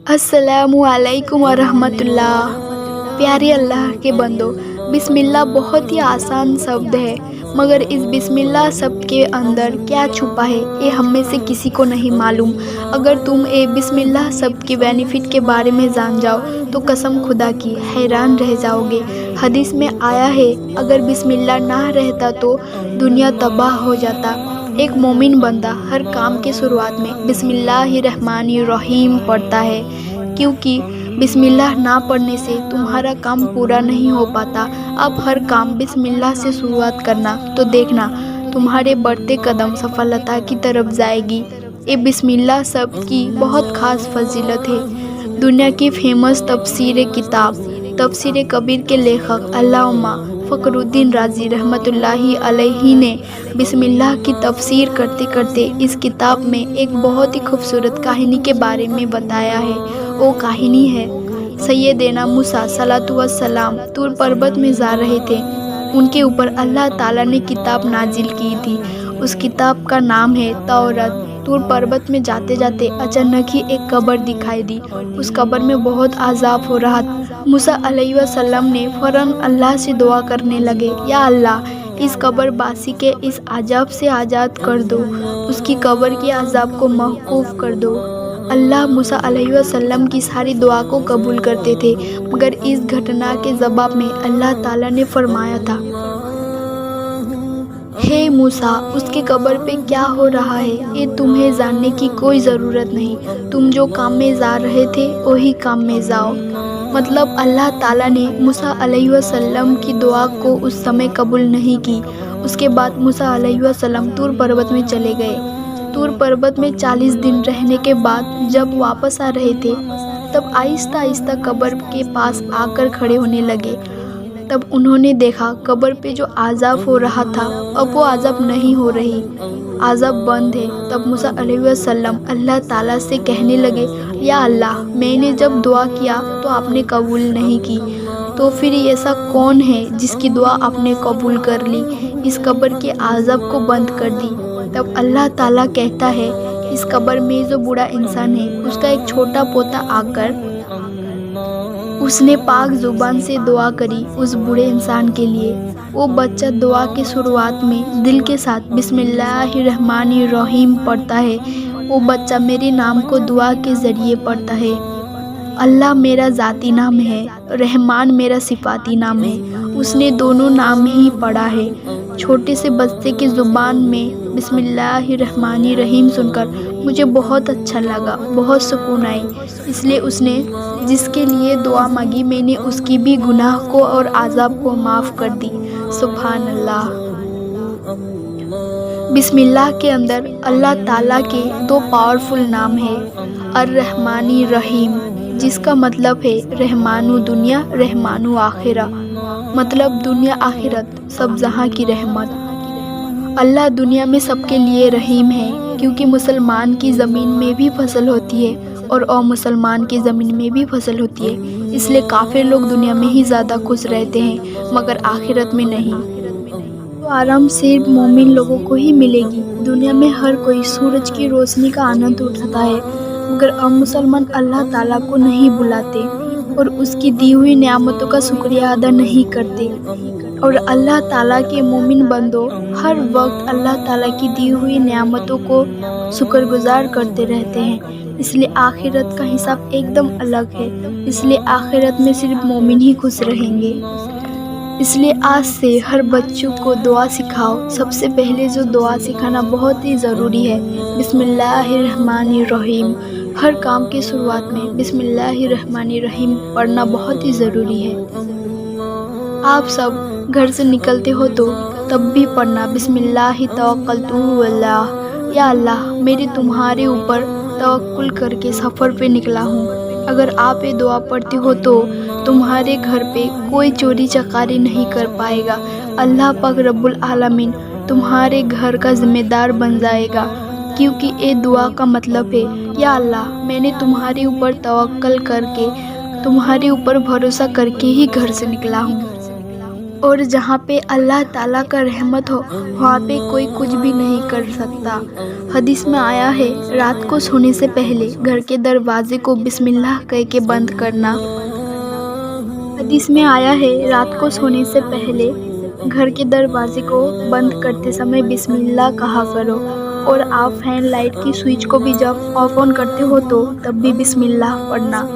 अस्सलामु अलैकुम वरहमतुल्लाह। प्यारे अल्लाह के बंदो, बिस्मिल्लाह बहुत ही आसान शब्द है, मगर इस बिस्मिल्लाह शब्द के अंदर क्या छुपा है ये हम में से किसी को नहीं मालूम। अगर तुम ये बिस्मिल्लाह शब्द के बेनिफिट के बारे में जान जाओ तो कसम खुदा की हैरान रह जाओगे। हदीस में आया है, अगर बिस्मिल्लाह ना रहता तो दुनिया तबाह हो जाता। एक मोमिन बंदा हर काम के शुरुआत में बिस्मिल्लाहिर्रहमानिर्रहीम पढ़ता है, क्योंकि बिस्मिल्लाह ना पढ़ने से तुम्हारा काम पूरा नहीं हो पाता। अब हर काम बिस्मिल्लाह से शुरुआत करना, तो देखना तुम्हारे बढ़ते कदम सफलता की तरफ जाएगी। ये बिस्मिल्लाह शब्द की बहुत ख़ास फजीलत है। दुनिया की फेमस तफसीर किताब तफसीर कबीर के लेखक अल्लामा फ़खरुद्दीन राज़ी रहमतुल्लाहि अलैहि ने बिस्मिल्लाह की तफसीर करते करते इस किताब में एक बहुत ही खूबसूरत कहानी के बारे में बताया है। वो कहानी है, सैयदना मूसा सलातु व सलाम तूर पर्वत में जा रहे थे। उनके ऊपर अल्लाह ताला ने किताब नाजिल की थी। उस किताब का नाम है तौरात। तूर पर्वत में जाते जाते अचानक ही एक कब्र दिखाई दी। उस कब्र में बहुत अजाब हो रहा था। मूसा अलैहिस्सलाम ने फौरन अल्लाह से दुआ करने लगे, या अल्लाह, इस कब्र बासी के इस अजाब से आज़ाद कर दो, उसकी कब्र के अजाब को महफूज कर दो। अल्लाह मूसा अलैहिस्सलाम की सारी दुआ को कबूल करते थे, मगर इस घटना के जवाब में अल्लाह ताला ने फरमाया था, हे मूसा, उसके कब्र पे क्या हो रहा है ये तुम्हें जानने की कोई ज़रूरत नहीं। तुम जो काम में जा रहे थे वही काम में जाओ। मतलब अल्लाह ताला ने मूसा अलैहिस्सलाम की दुआ को उस समय कबूल नहीं की। उसके बाद मूसा अलैहिस्सलाम तूर पर्वत में चले गए। तूर पर्वत में 40 दिन रहने के बाद जब वापस आ रहे थे, तब आहिस्ता आहिस्ता कब्र के पास आकर खड़े होने लगे। तब उन्होंने देखा कब्र पे जो आज़ाब हो रहा था, अब वो आज़ाब नहीं हो रही, आज़ाब बंद है। तब मूसा अलैहिस्सलाम अल्लाह ताला से कहने लगे, या अल्लाह, मैंने जब दुआ किया तो आपने कबूल नहीं की, तो फिर ऐसा कौन है जिसकी दुआ आपने कबूल कर ली, इस कब्र के आज़ाब को बंद कर दी। तब अल्लाह ताला कहता है, इस कब्र में जो बूढ़ा इंसान है उसका एक छोटा पोता आकर उसने पाक जुबान से दुआ करी उस बूढ़े इंसान के लिए। वो बच्चा दुआ के शुरुआत में दिल के साथ बिस्मिल्लाहिर्रहमानिर्रहीम पढ़ता है। वो बच्चा मेरे नाम को दुआ के ज़रिए पढ़ता है। अल्लाह मेरा ज़ाती नाम है, रहमान मेरा सिफाती नाम है। उसने दोनों नाम ही पढ़ा है। छोटे से बच्चे की ज़ुबान में बिस्मिल्लाहिर्रहमानिर्रहीम सुनकर मुझे बहुत अच्छा लगा, बहुत सुकून आई। इसलिए उसने जिसके लिए दुआ मांगी, मैंने उसकी भी गुनाह को और आज़ाब को माफ़ कर दी। सुभान अल्लाह। बिस्मिल्लाह के अंदर अल्लाह ताला के 2 पावरफुल नाम है, अर्रहमानिर्रहीम, जिसका मतलब है रहमानु दुनिया रहमानु आखिरा, मतलब दुनिया आखिरत सब जहाँ की रहमत। अल्लाह दुनिया में सबके लिए रहीम है, क्योंकि मुसलमान की ज़मीन में भी फसल होती है और अमुसलमान की ज़मीन में भी फसल होती है। इसलिए काफिर लोग दुनिया में ही ज़्यादा खुश रहते हैं, मगर आखिरत में नहीं। तो आराम सिर्फ मोमिन लोगों को ही मिलेगी। दुनिया में हर कोई सूरज की रोशनी का आनंद उठाता है, मगर अमुसलमान अल्लाह ताला को नहीं बुलाते और उसकी दी हुई नेमतों का शुक्रिया अदा नहीं करते। और अल्लाह ताला के मोमिन बंदों हर वक्त अल्लाह ताला की दी हुई नेमतों को शुक्रगुजार करते रहते हैं। इसलिए आखिरत का हिसाब एकदम अलग है। इसलिए आखिरत में सिर्फ मोमिन ही खुश रहेंगे। इसलिए आज से हर बच्चों को दुआ सिखाओ। सबसे पहले जो दुआ सिखाना बहुत ही ज़रूरी है, बिस्मिल्लाहिर्रहमानिर्रहीम। हर काम की शुरुआत में बिस्मिल्लाहिर्रहमानिर्रहीम पढ़ना बहुत ही ज़रूरी है। आप सब घर से निकलते हो तो तब भी पढ़ना, बिस्मिल्लाहि तवक्कलतु अल्लाह, या अल्लाह, मेरे तुम्हारे ऊपर तवक्कुल करके सफ़र पे निकला हूँ। अगर आप ये दुआ पढ़ते हो तो तुम्हारे घर पे कोई चोरी चकारी नहीं कर पाएगा। अल्लाह पाक रब्बुल आलमीन तुम्हारे घर का जिम्मेदार बन जाएगा, क्योंकि ये दुआ का मतलब है, या अल्लाह, मैंने तुम्हारे ऊपर तवक्कल करके, तुम्हारे ऊपर भरोसा करके ही घर से निकला हूँ। اور جہاں پہ اللہ تعالیٰ کا رحمت ہو وہاں پہ کوئی کچھ بھی نہیں کر سکتا۔ حدیث میں آیا ہے رات کو سونے سے پہلے گھر کے دروازے کو بسم اللہ کہہ کے بند کرنا۔ حدیث میں آیا ہے رات کو سونے سے پہلے گھر کے دروازے کو بند کرتے سمے بسم اللہ کہا کرو، اور آپ فین لائٹ کی سوئچ کو بھی جب آف آن کرتے ہو تو تب بھی بسم اللہ پڑھنا۔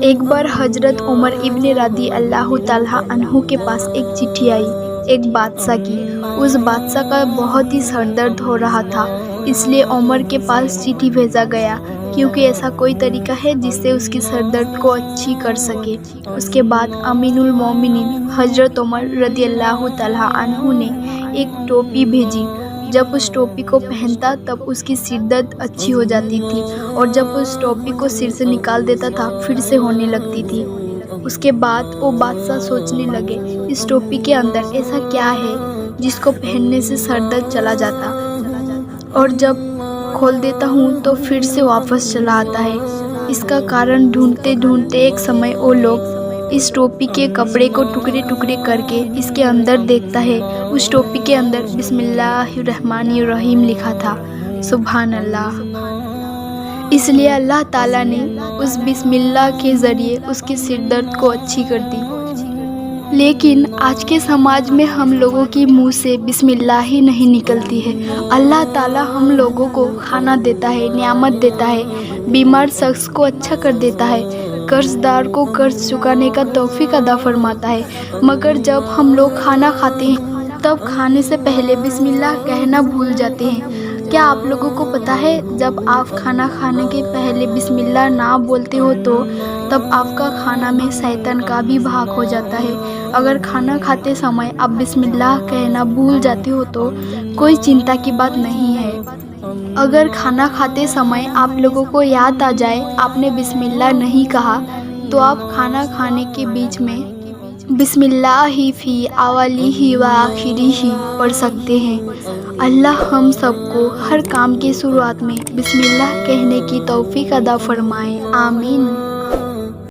ایک بار حضرت عمر ابن رضی اللہ تعالیٰ عنہ کے پاس ایک چٹھی آئی ایک بادشاہ کی۔ اس بادشاہ کا بہت ہی سر درد ہو رہا تھا، اس لیے عمر کے پاس چٹھی بھیجا گیا، کیونکہ ایسا کوئی طریقہ ہے جس سے اس کی سر درد کو اچھی کر سکے۔ اس کے بعد امین المومنین حضرت عمر رضی اللہ تعالیٰ عنہ نے ایک ٹوپی بھیجی۔ جب اس ٹوپی کو پہنتا تب اس کی سر درد اچھی ہو جاتی تھی، اور جب اس ٹوپی کو سر سے نکال دیتا تھا پھر سے ہونے لگتی تھی۔ اس کے بعد وہ بادشاہ سوچنے لگے اس ٹوپی کے اندر ایسا کیا ہے جس کو پہننے سے سر درد چلا جاتا، اور جب کھول دیتا ہوں تو پھر سے واپس چلا آتا ہے۔ اس کا کارن ڈھونڈتے ڈھونڈتے ایک سمے وہ لوگ اس ٹوپی کے کپڑے کو ٹکڑے ٹکڑے کر کے اس کے اندر دیکھتا ہے، اس ٹوپی کے اندر بسم اللہ الرحمن الرحیم لکھا تھا۔ سبحان اللہ۔ اس لیے اللہ تعالیٰ نے اس بسم اللہ کے ذریعے اس کی سر درد کو اچھی کر دی۔ لیکن آج کے سماج میں ہم لوگوں کی منہ سے بسم اللہ ہی نہیں نکلتی ہے۔ اللہ تعالیٰ ہم لوگوں کو کھانا دیتا ہے، نعمت دیتا ہے، بیمار شخص کو اچھا کر دیتا ہے، قرض دار کو قرض چکانے کا توفیق عطا فرماتا ہے، مگر جب ہم لوگ کھانا کھاتے ہیں تب کھانے سے پہلے بسم اللہ کہنا بھول جاتے ہیں۔ کیا آپ لوگوں کو پتہ ہے جب آپ کھانا کھانے کے پہلے بسم اللہ نہ بولتے ہو تو تب آپ کا کھانا میں شیطان کا بھی بھاگ ہو جاتا ہے۔ اگر کھانا کھاتے سمے آپ بسم اللہ کہنا بھول جاتے ہو تو کوئی چنتا کی بات نہیں ہے۔ اگر کھانا کھاتے سمے آپ لوگوں کو یاد آ جائے آپ نے بسم اللہ نہیں کہا تو آپ کھانا کھانے کے بیچ میں بسم اللہ فی اولیہ و آخرہ پڑھ سکتے ہیں۔ اللہ ہم سب کو ہر کام کی شروعات میں بسم اللہ کہنے کی توفیق عطا فرمائے، آمین۔